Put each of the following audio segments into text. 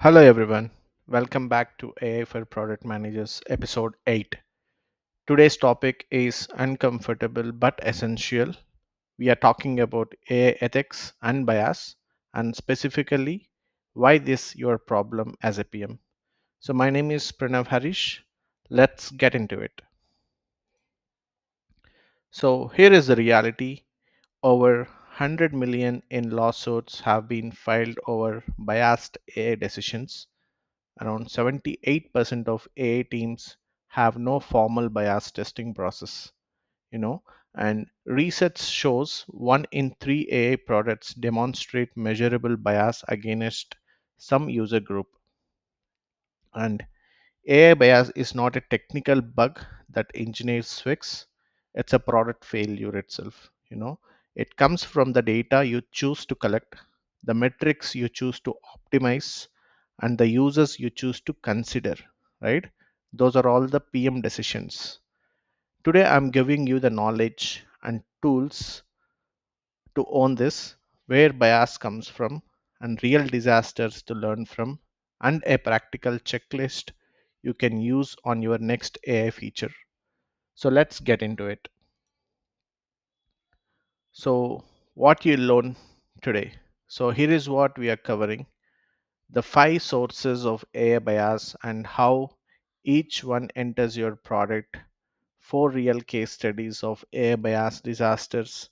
Hello everyone, welcome back to AI for Product Managers episode 8. Today's topic is uncomfortable but essential. We are talking about AI ethics and bias and specifically why this your problem as a PM. So my name is Pranav Harish. Let's get into it. So here is the reality. Over 100 million in lawsuits have been filed over biased AI decisions. Around 78% of AI teams have no formal bias testing process, you know, and research shows 1 in 3 AI products demonstrate measurable bias against some user group. And AI bias is not a technical bug that engineers fix, it's a product failure itself. It comes from the data you choose to collect, the metrics you choose to optimize, and the users you choose to consider, right? Those are all the PM decisions. Today, I'm giving you the knowledge and tools to own this, where bias comes from, and real disasters to learn from, and a practical checklist you can use on your next AI feature. So let's get into it. So, what you learn today. So, here is what we are covering: the 5 sources of AI bias and how each one enters your product, 4 real case studies of AI bias disasters,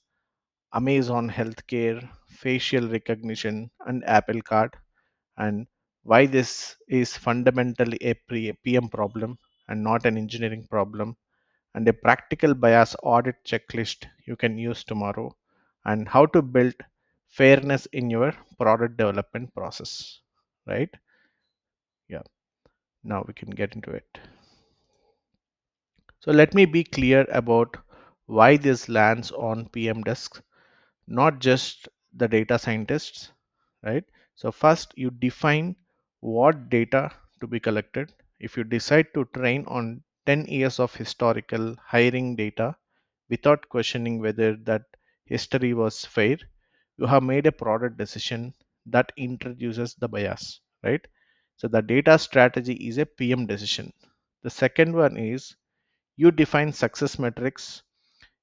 Amazon Healthcare, facial recognition, and Apple Card, and why this is fundamentally a PM problem and not an engineering problem, and a practical bias audit checklist you can use tomorrow, and how to build fairness in your product development process. Right? Yeah, now we can get into it. So let me be clear about why this lands on PM desks, not just the data scientists, right? So first you define what data to be collected. If you decide to train on 10 years of historical hiring data without questioning whether that history was fair, you have made a product decision that introduces the bias, right? So the data strategy is a PM decision. The second one is you define success metrics.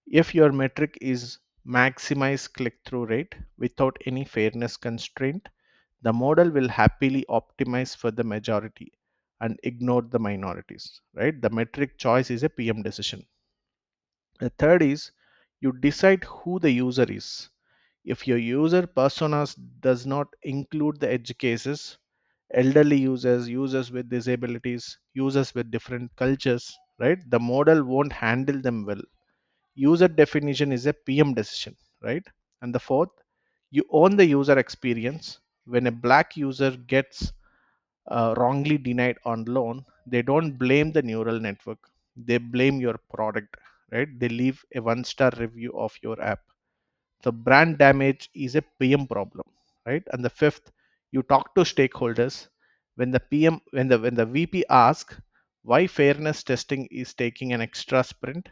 If your metric is maximize click through rate without any fairness constraint, the model will happily optimize for the majority and ignore the minorities, right? The metric choice is a PM decision. The third is you decide who the user is. If your user personas does not include the edge cases, elderly users, users with disabilities, users with different cultures, right? The model won't handle them well. User definition is a PM decision, right? And the fourth, you own the user experience. When a black user gets wrongly denied on loan, they don't blame the neural network. They blame your product, right? They leave a 1-star review of your app. So brand damage is a PM problem, right? And the fifth, you talk to stakeholders. When the PM, when the VP asks why fairness testing is taking an extra sprint,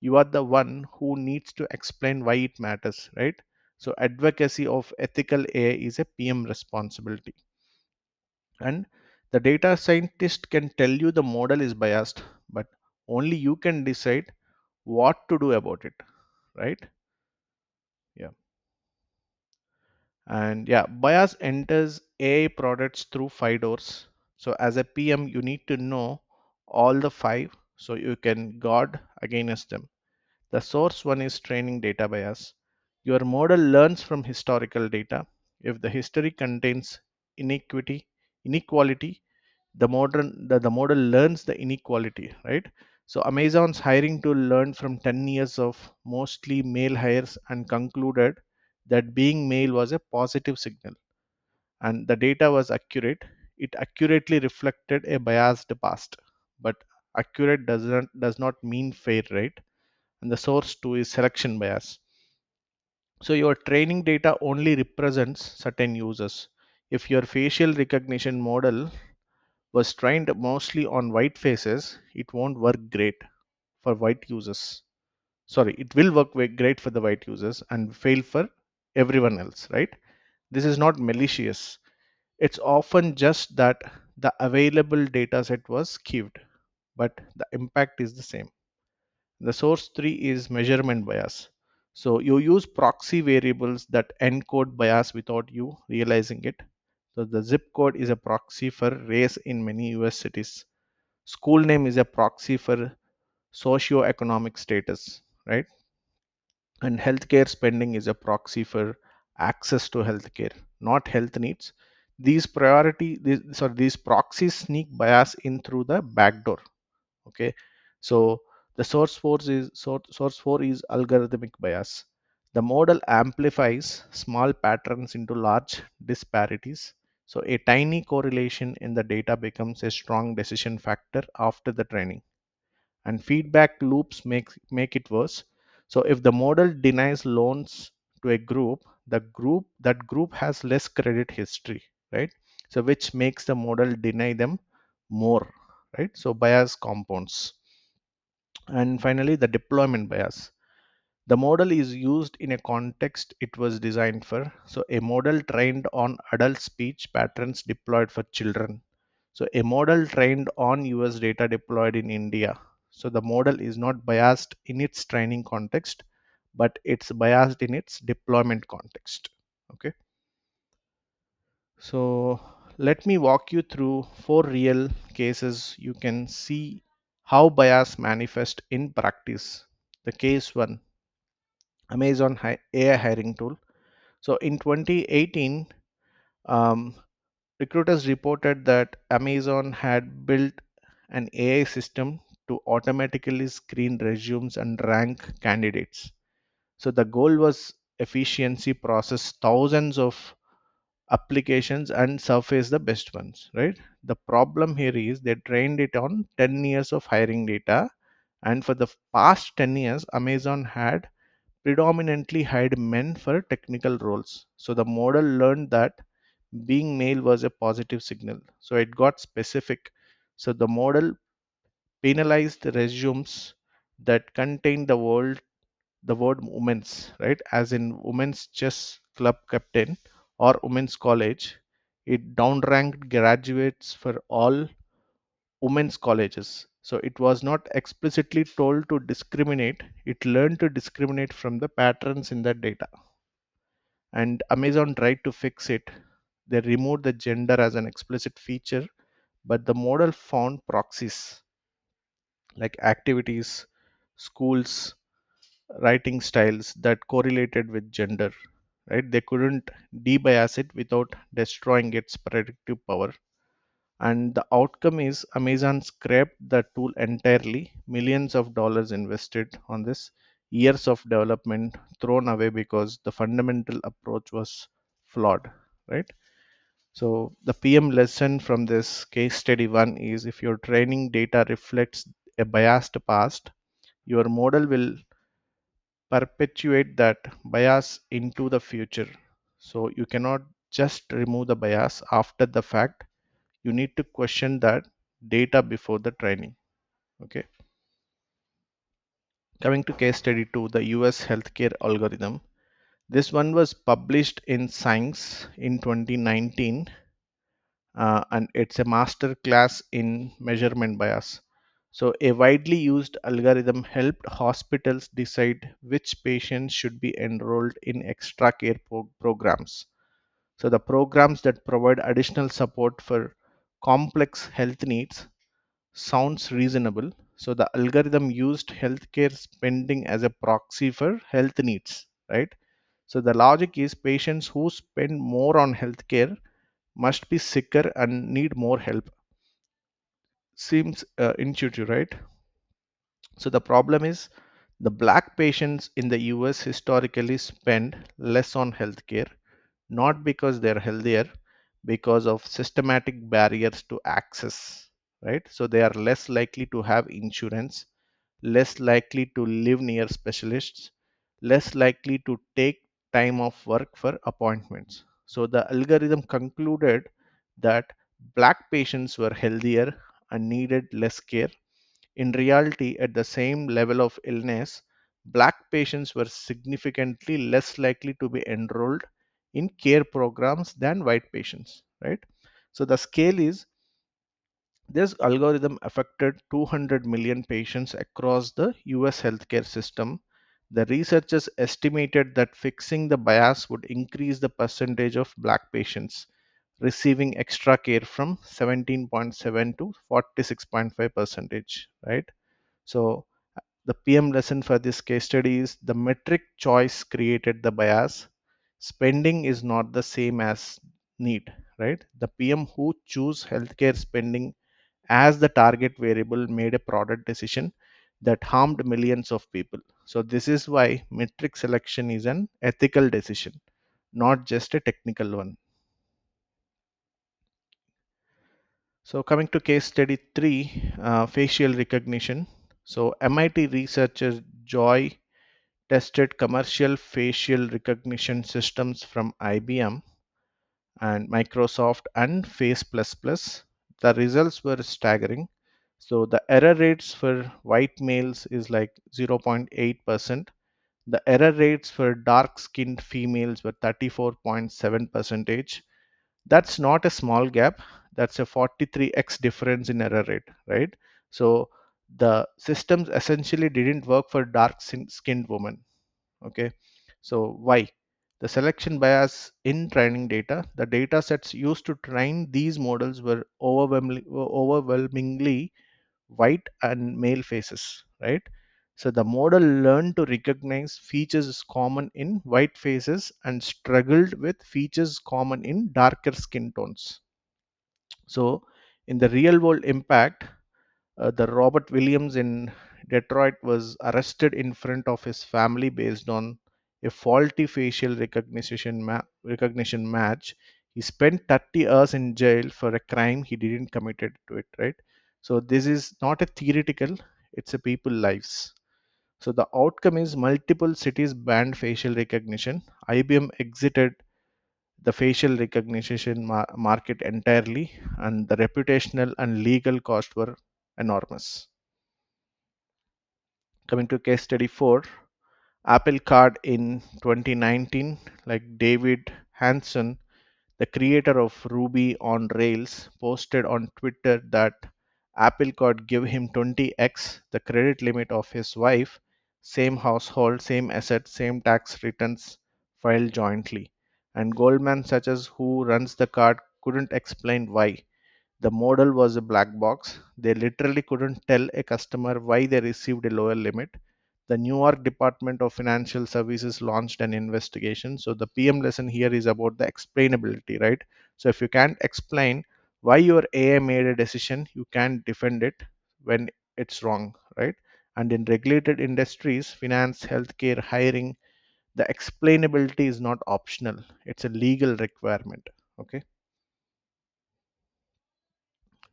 you are the one who needs to explain why it matters, right? So advocacy of ethical AI is a PM responsibility. And the data scientist can tell you the model is biased, but only you can decide what to do about it, right? Yeah. And yeah, bias enters AI products through 5 doors. So as a PM, you need to know all the 5 so you can guard against them. The source one is training data bias. Your model learns from historical data. If the history contains inequality, the model learns the inequality, right? So Amazon's hiring tool learned from 10 years of mostly male hires and concluded that being male was a positive signal and the data was accurate. It accurately reflected a biased past, but accurate does not mean fair, right? And the source two is selection bias. So your training data only represents certain users. If your facial recognition model was trained mostly on white faces, it won't work great for white users. Sorry, it will work great for the white users and fail for everyone else, right? This is not malicious. It's often just that the available data set was skewed, but the impact is the same. The source 3 is measurement bias. So you use proxy variables that encode bias without you realizing it. So the zip code is a proxy for race in many US cities. School name is a proxy for socio-economic status, right? And healthcare spending is a proxy for access to healthcare, not health needs. These proxies sneak bias in through the back door. Okay, so the source 4 is algorithmic bias. The model amplifies small patterns into large disparities. So a tiny correlation in the data becomes a strong decision factor after the training, and feedback loops make it worse. So if the model denies loans to a group, that group has less credit history, right? So which makes the model deny them more, right? So bias compounds. And finally, the deployment bias. The model is used in a context it was designed for. So a model trained on adult speech patterns deployed for children. So a model trained on US data deployed in India. So the model is not biased in its training context, but it's biased in its deployment context. Okay. So let me walk you through four real cases. You can see how bias manifests in practice. The case one, Amazon AI hiring tool. So in 2018, um, recruiters reported that Amazon had built an AI system to automatically screen resumes and rank candidates. So the goal was efficiency, process thousands of applications and surface the best ones, right? The problem here is they trained it on 10 years of hiring data, and for the past 10 years, Amazon had predominantly hired men for technical roles. So the model learned that being male was a positive signal. So it got specific. So the model penalized resumes that contain the word women's, right? As in women's chess club captain or women's college. It downranked graduates for all women's colleges. So it was not explicitly told to discriminate, it learned to discriminate from the patterns in the data. And Amazon tried to fix it. They removed the gender as an explicit feature, but the model found proxies like activities, schools, writing styles that correlated with gender, right? They couldn't debias it without destroying its predictive power. And the outcome is Amazon scrapped the tool entirely, millions of dollars invested on this, years of development thrown away because the fundamental approach was flawed, right? So the PM lesson from this case study one is, if your training data reflects a biased past, your model will perpetuate that bias into the future. So you cannot just remove the bias after the fact. You need to question that data before the training. Okay. Coming to case study 2, the US healthcare algorithm. This one was published in Science in 2019, and it's a master class in measurement bias. So, a widely used algorithm helped hospitals decide which patients should be enrolled in extra care programs. So, the programs that provide additional support for complex health needs sounds reasonable. So, the algorithm used healthcare spending as a proxy for health needs, right? So, the logic is patients who spend more on healthcare must be sicker and need more help. Seems intuitive, right? So the problem is the black patients in the US historically spend less on healthcare, not because they're healthier, because of systematic barriers to access, right? So they are less likely to have insurance, less likely to live near specialists, less likely to take time off work for appointments. So the algorithm concluded that black patients were healthier and needed less care. In reality, at the same level of illness, black patients were significantly less likely to be enrolled in care programs than white patients, right? So the scale is, this algorithm affected 200 million patients across the US healthcare system. The researchers estimated that fixing the bias would increase the percentage of black patients receiving extra care from 17.7 to 46.5 percentage, right? So the PM lesson for this case study is the metric choice created the bias. Spending is not the same as need, right? The PM who choose healthcare spending as the target variable made a product decision that harmed millions of people. So this is why metric selection is an ethical decision, not just a technical one. So coming to case study 3, facial recognition. So MIT researcher Joy tested commercial facial recognition systems from IBM and Microsoft and Face++. The results were staggering. So the error rates for white males is like 0.8%. The error rates for dark skinned females were 34.7 percentage. That's not a small gap. That's a 43x difference in error rate, right? So the systems essentially didn't work for dark skinned women. Okay, so why? The selection bias in training data, the data sets used to train these models were overwhelmingly white and male faces, right? So the model learned to recognize features common in white faces and struggled with features common in darker skin tones. So in the real world impact, the Robert Williams in Detroit was arrested in front of his family based on a faulty facial recognition match. He spent 30 hours in jail for a crime he didn't committed to it, right? So this is not a theoretical, it's a people lives. So the outcome is multiple cities banned facial recognition. IBM exited the facial recognition market entirely, and the reputational and legal costs were enormous. Coming to case study 4, Apple Card in 2019, like David Hanson, the creator of Ruby on Rails, posted on Twitter that Apple Card gave him 20x the credit limit of his wife, same household, same assets, same tax returns filed jointly. And Goldman Sachs, who runs the card, couldn't explain why. The model was a black box. They literally couldn't tell a customer why they received a lower limit. The New York Department of Financial Services launched an investigation. So the PM lesson here is about the explainability, right? So if you can't explain why your AI made a decision, you can't defend it when it's wrong, right? And in regulated industries, finance, healthcare, hiring, the explainability is not optional. It's a legal requirement. Okay.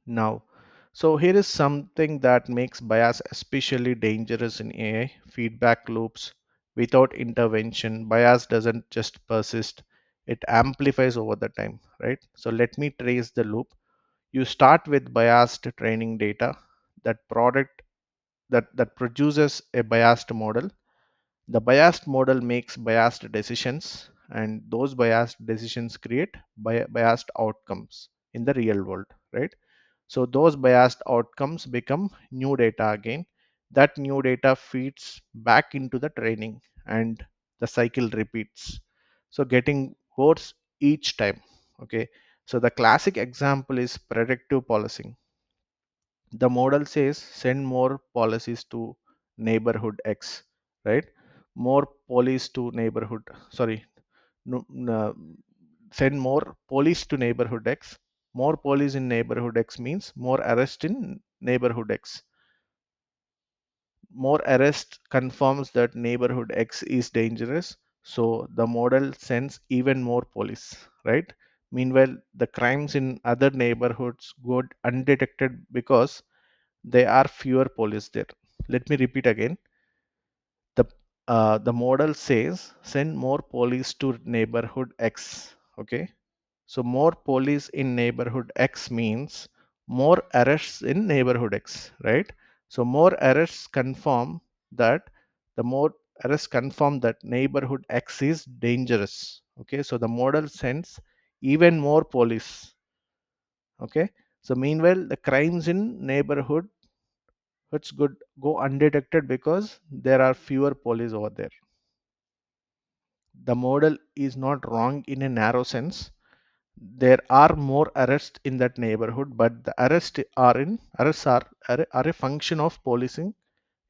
Now, so here is something that makes bias especially dangerous in AI: feedback loops. Without intervention, bias doesn't just persist, it amplifies over the time, right? So let me trace the loop. You start with biased training data, that product that produces a biased model. The biased model makes biased decisions, and those biased decisions create biased outcomes in the real world, right? So those biased outcomes become new data again. That new data feeds back into the training, and the cycle repeats. So getting worse each time. Okay. So the classic example is predictive policing. The model says send more policies to neighborhood X, right? More police to neighborhood, sorry, no, no, send more police to neighborhood X. More police in neighborhood X means more arrest in neighborhood X. More arrest confirms that neighborhood X is dangerous. So the model sends even more police, right? Meanwhile, the crimes in other neighborhoods go undetected because there are fewer police there. Let me repeat again. The the model says send more police to neighborhood X. Okay, so more police in neighborhood X means more arrests in neighborhood X, right? So more arrests confirm that the more arrests confirm that neighborhood X is dangerous. Okay, so the model sends even more police. Okay. So meanwhile, the crimes in neighborhood it's good go undetected because there are fewer police over there. The model is not wrong in a narrow sense. There are more arrests in that neighborhood, but the arrests are a function of policing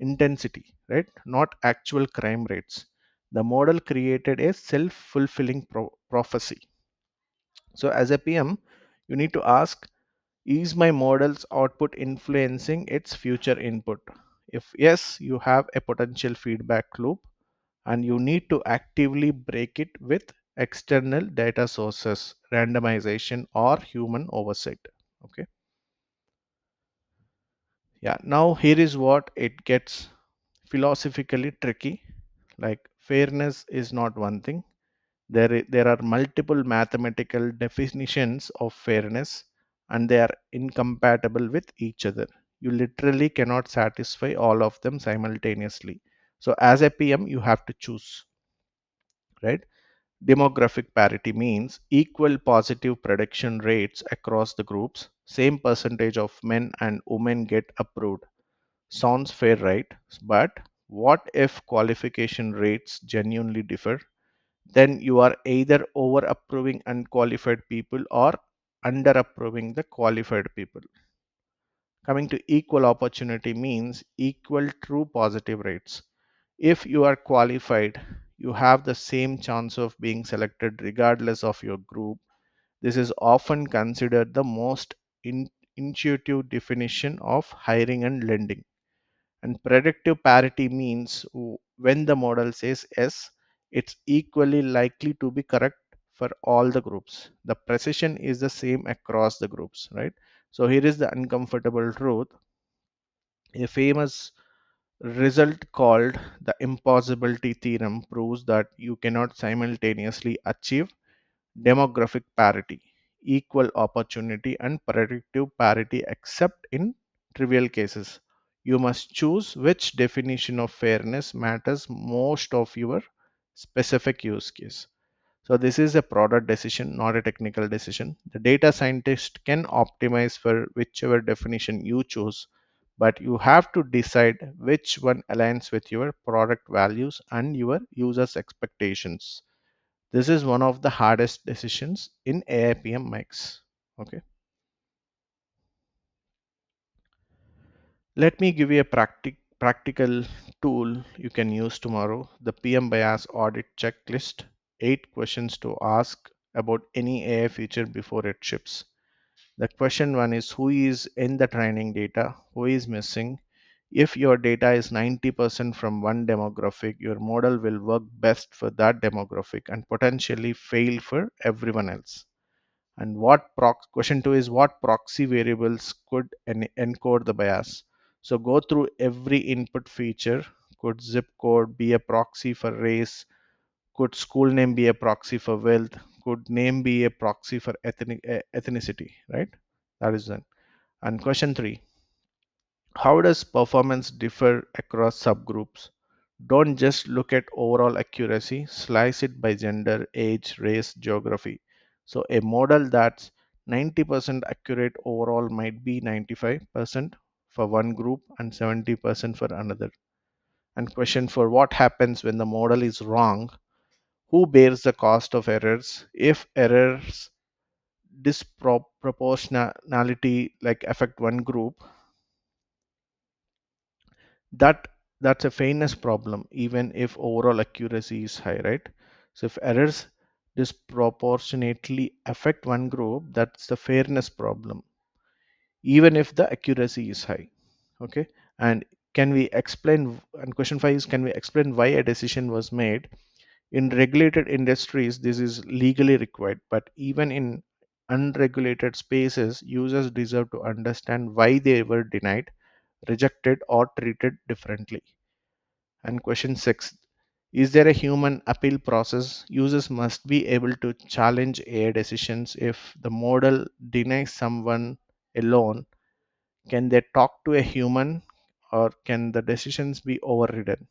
intensity, right? Not actual crime rates. The model created a self-fulfilling prophecy. So as a PM, you need to ask, is my model's output influencing its future input? If yes, you have a potential feedback loop and you need to actively break it with external data sources, randomization, or human oversight. Okay. Yeah. Now, here is what it gets philosophically tricky. Like, fairness is not one thing. There are multiple mathematical definitions of fairness and they are incompatible with each other. You literally cannot satisfy all of them simultaneously. So, as a PM, you have to choose, right? Demographic parity means equal positive prediction rates across the groups, same percentage of men and women get approved. Sounds fair, right? But what if qualification rates genuinely differ? Then you are either over approving unqualified people or under approving the qualified people. Coming to equal opportunity means equal true positive rates. If you are qualified, you have the same chance of being selected regardless of your group. This is often considered the most intuitive definition of hiring and lending. And predictive parity means when the model says yes, it's equally likely to be correct for all the groups. The precision is the same across the groups, right? So here is the uncomfortable truth. A famous result called the impossibility theorem proves that you cannot simultaneously achieve demographic parity, equal opportunity, and predictive parity except in trivial cases. You must choose which definition of fairness matters most of your specific use case. So this is a product decision, not a technical decision. The data scientist can optimize for whichever definition you choose, but you have to decide which one aligns with your product values and your users' expectations. This is one of the hardest decisions in AIPM mix. Okay. Let me give you a practical tool you can use tomorrow. The PM Bias Audit Checklist. 8 questions to ask about any AI feature before it ships. The question one is, who is in the training data? Who is missing? If your data is 90% from one demographic, your model will work best for that demographic and potentially fail for everyone else. And question two is, what proxy variables could encode the bias? So go through every input feature. Could zip code be a proxy for race? Could school name be a proxy for wealth? Could name be a proxy for ethnicity? Right? That is done. And question three, how does performance differ across subgroups? Don't just look at overall accuracy, slice it by gender, age, race, geography. So a model that's 90% accurate overall might be 95% for one group and 70% for another. And question for, what happens when the model is wrong? Who bears the cost of errors? If errors disproportionality like affect one group, that that's a fairness problem even if overall accuracy is high, right? So if errors disproportionately affect one group, that's the fairness problem even if the accuracy is high. Okay. And can we explain, and question 5 is, can we explain why a decision was made? In regulated industries this is legally required, but even in unregulated spaces users deserve to understand why they were denied, rejected, or treated differently. And question 6, is there a human appeal process? Users must be able to challenge AI decisions. If the model denies someone alone, can they talk to a human or can the decisions be overridden?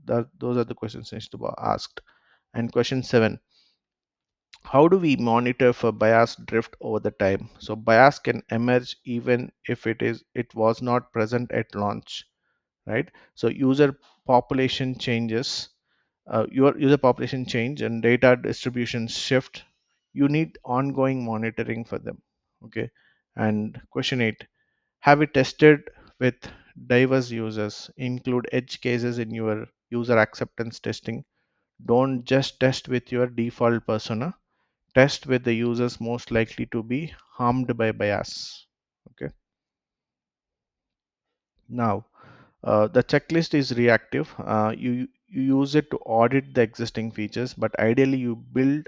Those are the questions needs to be asked. And question 7, How do we monitor for bias drift over the time? So bias can emerge even if it was not present at launch, right? So user population changes, your user population change and data distribution shift. You need ongoing monitoring for them. Okay. And question 8: have you tested with diverse users? Include edge cases in your user acceptance testing. Don't just test with your default persona. Test with the users most likely to be harmed by bias. Okay. Now, the checklist is reactive. You use it to audit the existing features, but ideally you build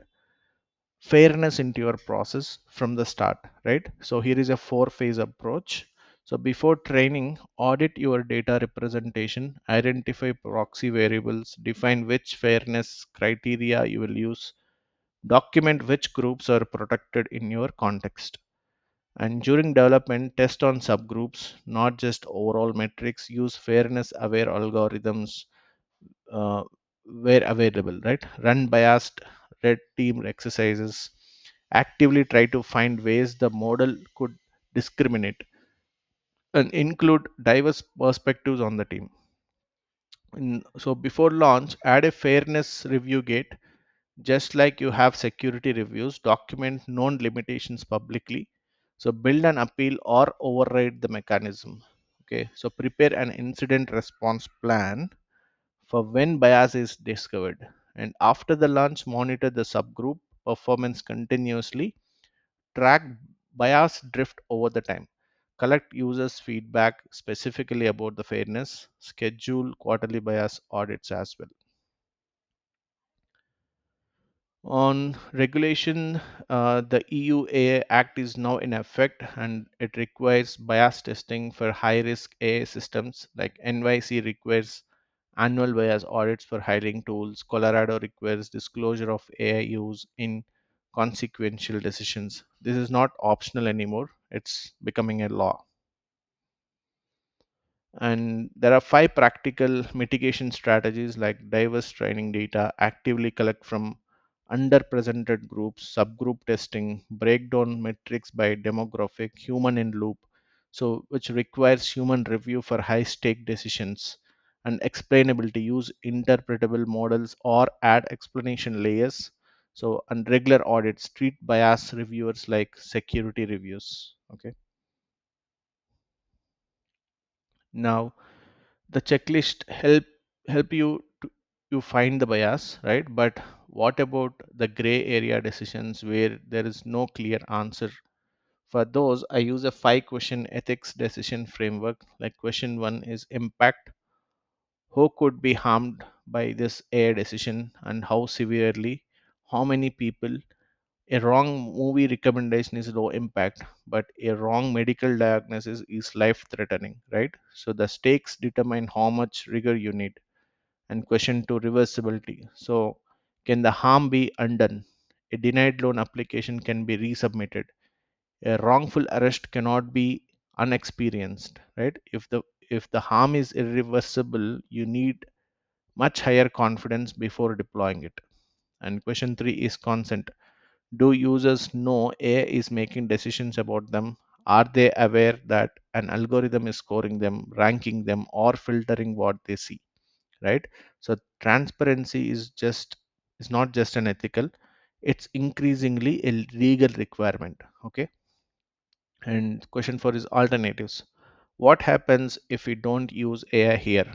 fairness into your process from the start, right? So here is a four-phase approach. So before training, audit your data representation, identify proxy variables, define which fairness criteria you will use, document which groups are protected in your context. And during development, test on subgroups, not just overall metrics. Use fairness aware algorithms uh, where available, right? Run biased red team exercises. Actively try to find ways the model could discriminate and include diverse perspectives on the team. So before launch, add a fairness review gate. Just like you have security reviews, document known limitations publicly. So build an appeal or override the mechanism. Okay, so prepare an incident response plan for when bias is discovered. And after the launch, monitor the subgroup performance continuously, track bias drift over the time, collect users' feedback specifically about the fairness, schedule quarterly bias audits as well. On regulation, the EU AI Act is now in effect and it requires bias testing for high risk AI systems like NYC requires annual bias audits for hiring tools. Colorado requires disclosure of AI use in consequential decisions. This is not optional anymore, it's becoming a law. And there are five practical mitigation strategies like diverse training data, actively collect from underrepresented groups, subgroup testing, breakdown metrics by demographic, human in loop, so which requires human review for high stake decisions, and explainability, use interpretable models or add explanation layers. So, and regular audits, treat bias reviewers like security reviews. Okay. Now, the checklist help you find the bias, right? But what about the gray area decisions where there is no clear answer? For those, I use a 5 question ethics decision framework. Like question 1 is impact: who could be harmed by this AI decision and how severely, how many people. A wrong movie recommendation is low impact, but a wrong medical diagnosis is life threatening, right? So the stakes determine how much rigor you need. And question 2, reversibility. So can the harm be undone? A denied loan application can be resubmitted. A wrongful arrest cannot be unexperienced, right? If the harm is irreversible, you need much higher confidence before deploying it. And question 3 is consent. Do users know AI is making decisions about them? Are they aware that an algorithm is scoring them, ranking them, or filtering what they see? Right? So transparency is not just an ethical, it's increasingly a legal requirement. Okay. And question 4 is alternatives. What happens if we don't use AI here?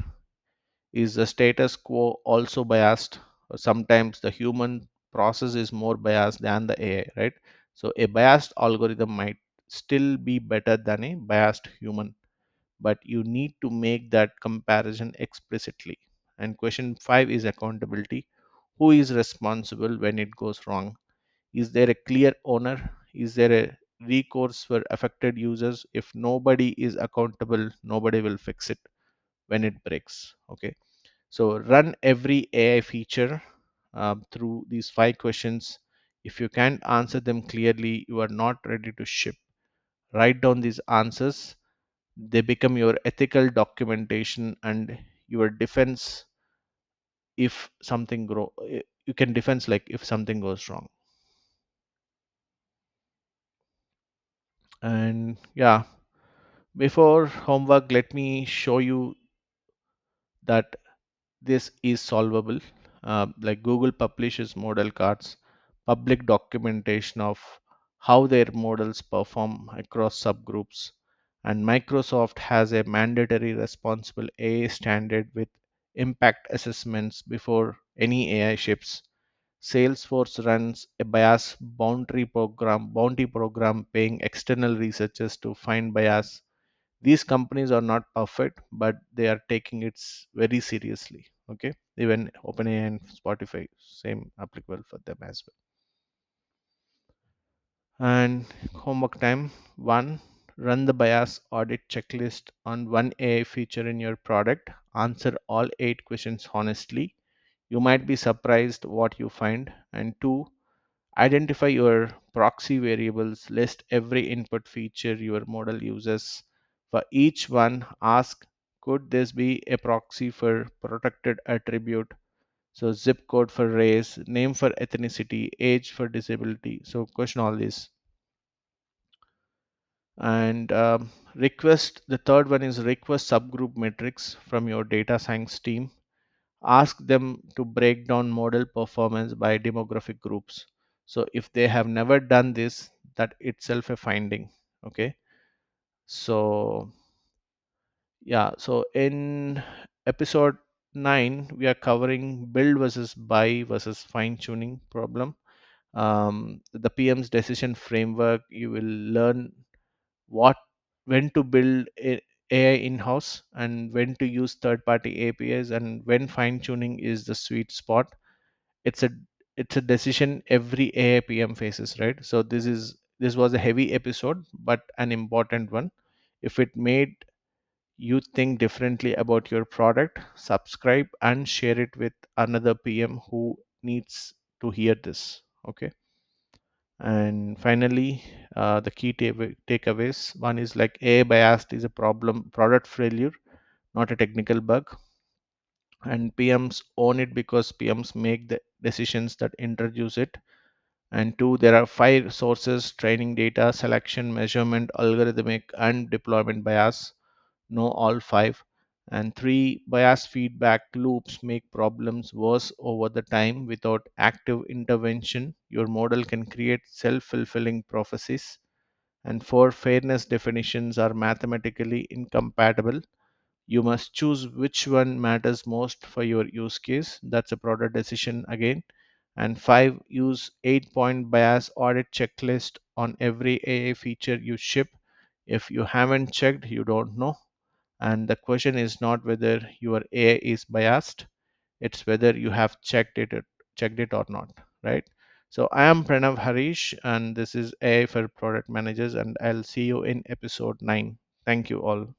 Is the status quo also biased? Sometimes the human process is more biased than the AI, right? So a biased algorithm might still be better than a biased human, but you need to make that comparison explicitly. And question 5 is accountability. Who is responsible when it goes wrong? Is there a clear owner? Is there a recourse for affected users? If nobody is accountable, nobody will fix it when it breaks. Okay. So run every AI feature through these 5 questions. If you can't answer them clearly, you are not ready to ship. Write down these answers. They become your ethical documentation and your defense if something grow. You can defense like if something goes wrong. And yeah, before homework, let me show you that this is solvable. Like Google publishes model cards, public documentation of how their models perform across subgroups, and Microsoft has a mandatory responsible AI standard with impact assessments before any AI ships. Salesforce runs a bounty program paying external researchers to find bias. These companies are not perfect, but they are taking it very seriously. Okay, even OpenAI and Spotify, same applicable for them as well. And homework time one, run the bias audit checklist on one AI feature in your product. Answer all 8 questions honestly. You might be surprised what you find. And two, identify your proxy variables, list every input feature your model uses. For each one, ask, could this be a proxy for protected attribute? So zip code for race, name for ethnicity, age for disability. So question all this. And request, the third one is request subgroup metrics from your data science team. Ask them to break down model performance by demographic groups. So if they have never done this, that itself a finding. Okay. So yeah, so in episode 9 we are covering build versus buy versus fine tuning problem. The PM's decision framework. You will learn what when to build AI in-house and when to use third-party APIs and when fine-tuning is the sweet spot. It's a it's a decision every AI PM faces, right? So this was a heavy episode, but an important one. If it made you think differently about your product, subscribe and share it with another PM who needs to hear this. Okay. And finally, the key takeaways. One is like AI biased is a problem, product failure, not a technical bug. And PMs own it because PMs make the decisions that introduce it. And two, there are 5 sources: training data, selection, measurement, algorithmic, and deployment bias. Know all 5. And three, bias feedback loops make problems worse over the time. Without active intervention, your model can create self-fulfilling prophecies. And four, fairness definitions are mathematically incompatible. You must choose which one matters most for your use case. That's a product decision again. And five, use 8 point bias audit checklist on every AA feature you ship. If you haven't checked, you don't know. And the question is not whether your AI is biased, it's whether you have checked it or not, right? So I am Pranav Harish, and this is AI for product managers, and I'll see you in episode 9. Thank you all.